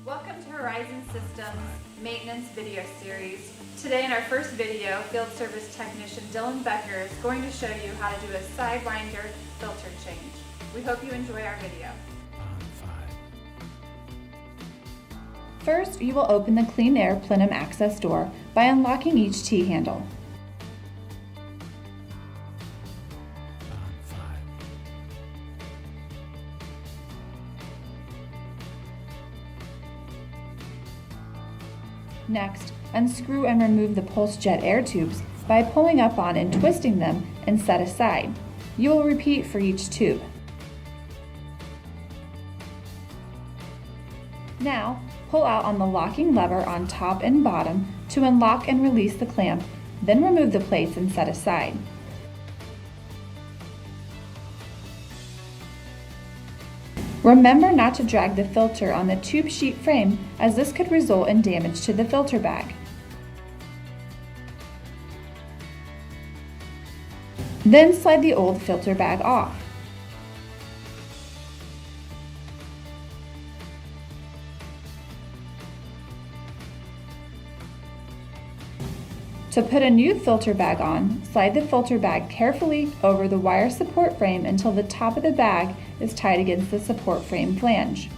Welcome to Horizon Systems maintenance video series. Today in our first video, field service technician Dylan Becker is going to show you how to do a SideWinder filter change. We hope you enjoy our video. First, you will open the clean air plenum access door by unlocking each T-handle. Next, unscrew and remove the pulse jet air tubes by pulling up on and twisting them and set aside. You will repeat for each tube. Now, pull out on the locking lever on top and bottom to unlock and release the clamp, then remove the plates and set aside. Remember not to drag the filter on the tube sheet frame, as this could result in damage to the filter bag. Then slide the old filter bag off. To put a new filter bag on, slide the filter bag carefully over the wire support frame until the top of the bag is tied against the support frame flange.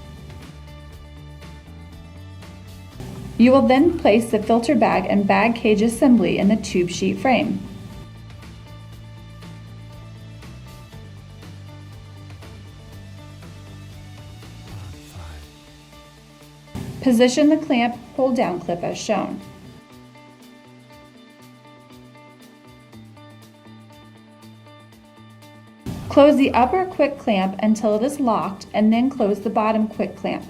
You will then place the filter bag and bag cage assembly in the tube sheet frame. Position the clamp hold-down clip as shown. Close the upper quick clamp until it is locked and then close the bottom quick clamp.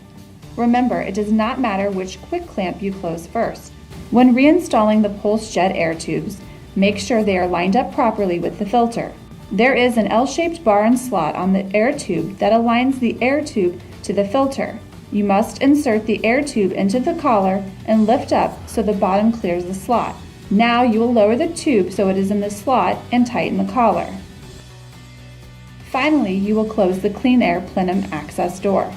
Remember, it does not matter which quick clamp you close first. When reinstalling the pulse jet air tubes, make sure they are lined up properly with the filter. There is an L-shaped bar and slot on the air tube that aligns the air tube to the filter. You must insert the air tube into the collar and lift up so the bottom clears the slot. Now you will lower the tube so it is in the slot and tighten the collar. Finally, you will close the clean air plenum access door.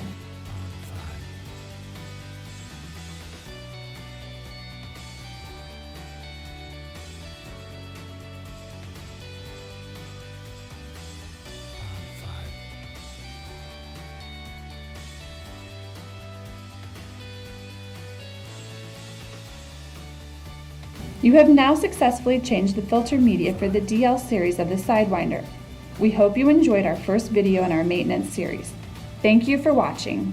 You have now successfully changed the filter media for the DL series of the SideWinder. We hope you enjoyed our first video in our maintenance series. Thank you for watching.